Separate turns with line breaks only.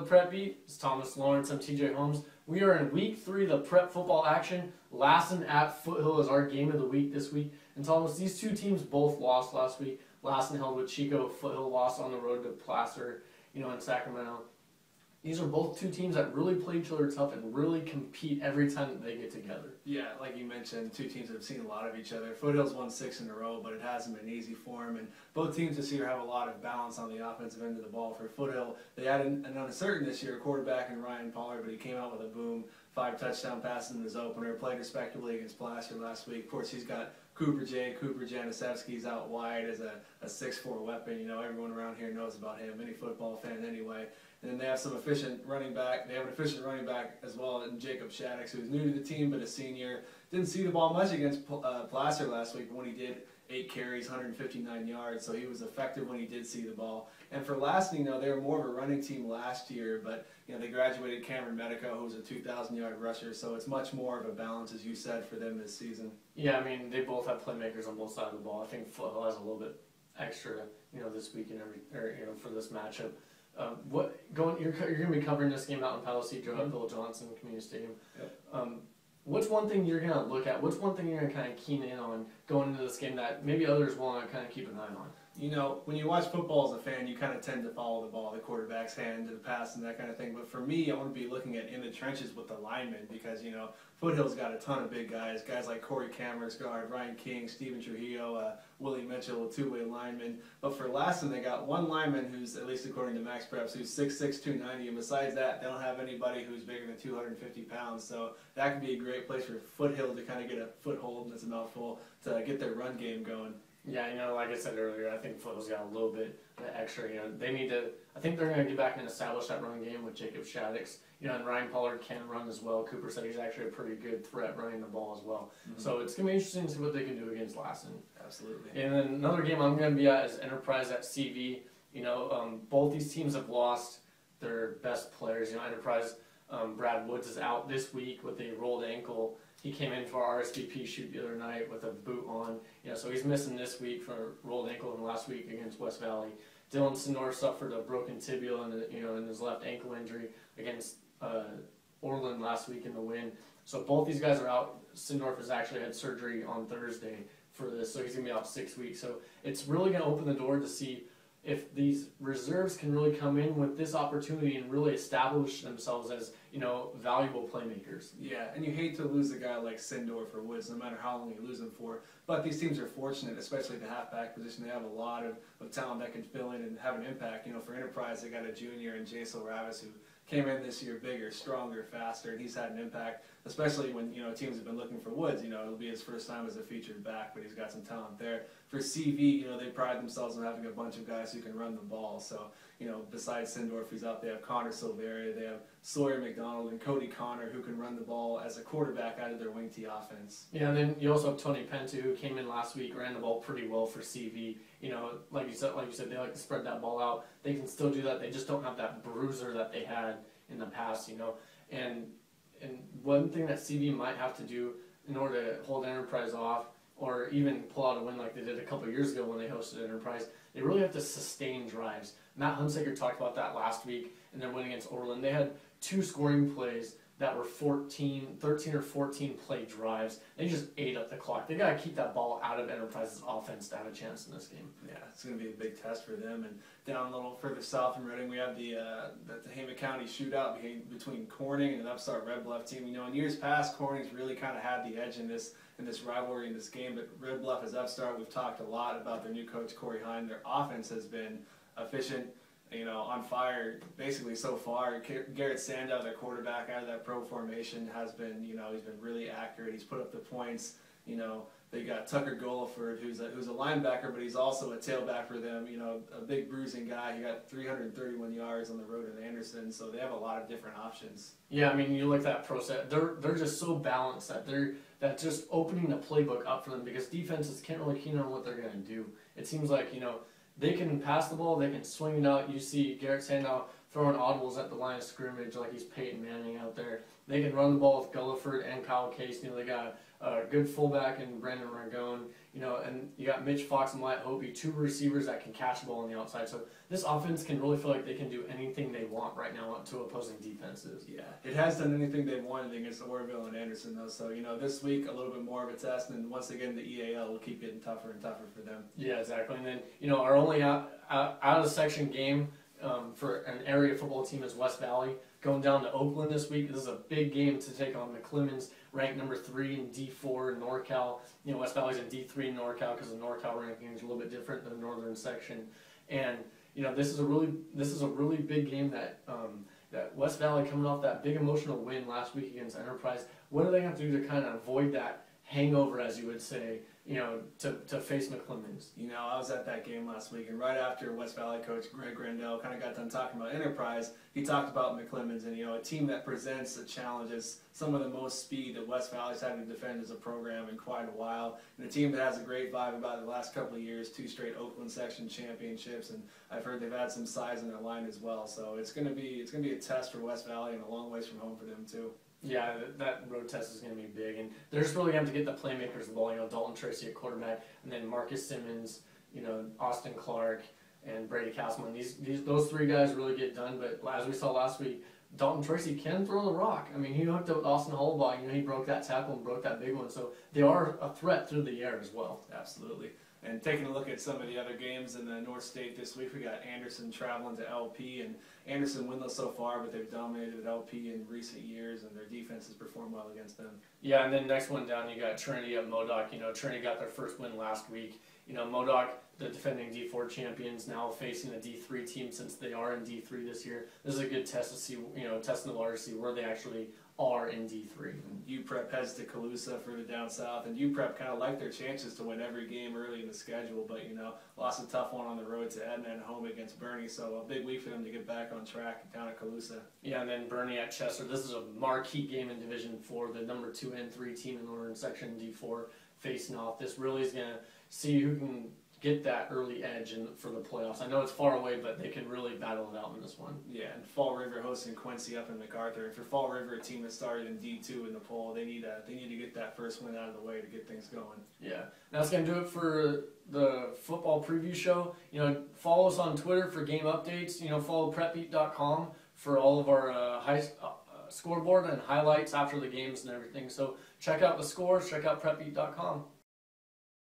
the Prep Beat. It's Thomas Lawrence. I'm TJ Holmes. We are in week 3 of the prep football action. Lassen at Foothill is our game of the week this week. And Thomas, these two teams both lost last week. Lassen held with Chico. Foothill lost on the road to Placer, in Sacramento. These are both two teams that really play each other tough and really compete every time that they get together.
Yeah, like you mentioned, two teams that have seen a lot of each other. Foothill's won 6 in a row, but it hasn't been easy for them. And both teams this year have a lot of balance on the offensive end of the ball. For Foothill, they had an uncertain this year, quarterback in Ryan Pollard, but he came out with a boom. 5 touchdown passes in his opener. Played respectably against Placer last week. Of course, he's got Cooper Janisevsky's out wide as a 6'4" weapon. Everyone around here knows about him. Any football fan anyway. And then they have some efficient running back. They have an efficient running back as well in Jacob Shaddix, who's new to the team but a senior. Didn't see the ball much against Placer last week, but when he did, 8 carries, 159 yards, so he was effective when he did see the ball. And for Lassen, they were more of a running team last year, but they graduated Cameron Medico, who was a 2,000-yard rusher, so it's much more of a balance, as you said, for them this season.
Yeah, they both have playmakers on both sides of the ball. I think Foothill has a little bit extra, this week and for this matchup. You're going to be covering this game out in Palisade, Bill Johnson Community Stadium.
Yep.
What's one thing you're going to look at? What's one thing you're going to kind of keen in on going into this game that maybe others want to kind of keep an eye on?
When you watch football as a fan, you kind of tend to follow the ball, the quarterback's hand to the pass and that kind of thing. But for me, I want to be looking at in the trenches with the linemen because, Foothill's got a ton of big guys like Corey Cameron's guard, Ryan King, Steven Trujillo, Willie Mitchell, a two-way lineman. But for Lassen, they got one lineman who's, at least according to Max Preps, who's 6'6", 290. And besides that, they don't have anybody who's bigger than 250 pounds. So that could be a great place for Foothill to kind of get a foothold, and that's a mouthful, to get their run game going.
Yeah, like I said earlier, I think Foothill's got a little bit of extra. They need to. I think they're going to get back and establish that run game with Jacob Shaddix. And Ryan Pollard can run as well. Cooper said he's actually a pretty good threat running the ball as well. Mm-hmm. So it's going to be interesting to see what they can do against Lassen.
Absolutely.
And then another game I'm going to be at is Enterprise at CV. Both these teams have lost their best players. Enterprise, Brad Woods is out this week with a rolled ankle. He came in for our RSVP shoot the other night with a boot on. So he's missing this week for rolled ankle and last week against West Valley. Dylan Sindor suffered a broken tibia and in his left ankle injury against Orland last week in the win. So both these guys are out. Sindorf has actually had surgery on Thursday for this, so he's going to be out 6 weeks. So it's really going to open the door to see if these reserves can really come in with this opportunity and really establish themselves as, valuable playmakers.
Yeah, and you hate to lose a guy like Sindorf or Woods, no matter how long you lose them for. But these teams are fortunate, especially the halfback position. They have a lot of talent that can fill in and have an impact. For Enterprise, they got a junior in Jason Ravis who came in this year bigger, stronger, faster, and he's had an impact, especially when, teams have been looking for Woods. It'll be his first time as a featured back, but he's got some talent there. For CV, they pride themselves on having a bunch of guys who can run the ball. So, besides Sindorf, who's out, they have Connor Silveria, they have Sawyer McDonald and Cody Connor, who can run the ball as a quarterback out of their wing T offense.
Yeah, and then you also have Tony Pentu, who came in last week, ran the ball pretty well for CV. Like you said, they like to spread that ball out. They can still do that. They just don't have that bruiser that they had in the past, And one thing that CV might have to do in order to hold Enterprise off or even pull out a win like they did a couple of years ago when they hosted Enterprise, they really have to sustain drives. Matt Hunsaker talked about that last week in their win against Orland. They had 2 scoring plays that were 13 or 14 play drives. They just ate up the clock. They got to keep that ball out of Enterprise's offense to have a chance in this game.
Yeah, it's going to be a big test for them. And down a little further south in Reading, we have the Tehama County shootout between Corning and an upstart Red Bluff team. In years past, Corning's really kind of had the edge in this rivalry in this game, but Red Bluff is upstart. We've talked a lot about their new coach, Corey Hine. Their offense has been efficient, on fire basically so far. Garrett Sandow, their quarterback out of that pro formation, has been, he's been really accurate. He's put up the points. They got Tucker Goliford, who's a linebacker, but he's also a tailback for them. A big bruising guy. He got 331 yards on the road in Anderson, so they have a lot of different options.
Yeah, you look at that pro set. They're just so balanced that that's just opening the playbook up for them because defenses can't really keen on what they're going to do. It seems like they can pass the ball, they can swing it out. You see Garrett Sandow throwing audibles at the line of scrimmage like he's Peyton Manning out there. they can run the ball with Gulliford and Kyle Case. You know, they got a good fullback in Brandon Rangone. You know, and you got Mitch Fox and Wyatt Hobie, two receivers that can catch the ball on the outside. So this offense can really feel like they can do anything they want right now to opposing defenses.
Yeah, it has done anything they've wanted against Orville and Anderson, though. So, you know, this week a little bit more of a test, and once they get into EAL, it'll keep getting tougher and tougher for them.
Yeah, exactly. And then, you know, our only out of section game for an area football team is West Valley. Going down to Oakland this week. This is a big game to take on McClemens, ranked number 3 in D4 in NorCal. You know, West Valley's in D3 in NorCal because the NorCal ranking is a little bit different than the northern section. And you know, this is a really big game that that West Valley, coming off that big emotional win last week against Enterprise. What do they have to do to kind of avoid that hangover, as you would say, you know, to face McClemens?
You know, I was at that game last week, and right after West Valley coach Greg Grandel kind of got done talking about Enterprise, he talked about McClemens and, you know, a team that presents the challenges, some of the most speed that West Valley's had to defend as a program in quite a while, and a team that has a great vibe about the last couple of years, 2 straight Oakland section championships, and I've heard they've had some size in their line as well. So it's gonna be a test for West Valley and a long ways from home for them too.
Yeah, that road test is going to be big, and they're just really going to have to get the playmakers the ball. You know, Dalton Tracy at quarterback, and then Marcus Simmons, you know, Austin Clark, and Brady Castleman. Those 3 guys really get done. But as we saw last week, Dalton Tracy can throw the rock. I mean, he hooked up with Austin Hollenbach. You know, he broke that tackle and broke that big one. So they are a threat through the air as well.
Absolutely. And taking a look at some of the other games in the North State this week, we got Anderson traveling to LP, and Anderson winless so far, but they've dominated LP in recent years, and their defense has performed well against them.
Yeah, and then next one down, you got Trinity at Modoc. You know, Trinity got their first win last week. You know, Modoc, the defending D4 champions, now facing a D3 team since they are in D3 this year. This is a good test to see, you know, testing the water to see where they actually are in D3.
UPrep heads to Calusa for the down south, and UPrep kind of like their chances to win every game early in the schedule, but, you know, lost a tough one on the road to Edna and home against Bernie, so a big week for them to get back on track down at Calusa.
Yeah, and then Bernie at Chester. This is a marquee game in Division 4, the number 2 and 3 team in Northern Section D4 facing off. This really is going to see who can get that early edge for the playoffs. I know it's far away, but they can really battle it out in this one.
Yeah, and Fall River hosting Quincy up in MacArthur. And for Fall River, a team that started in D2 in the poll, they need to get that first win out of the way to get things going.
Yeah, that's going to do it for the football preview show. You know, follow us on Twitter for game updates. You know, follow prepbeat.com for all of our scoreboard and highlights after the games and everything. So check out the scores, check out prepbeat.com.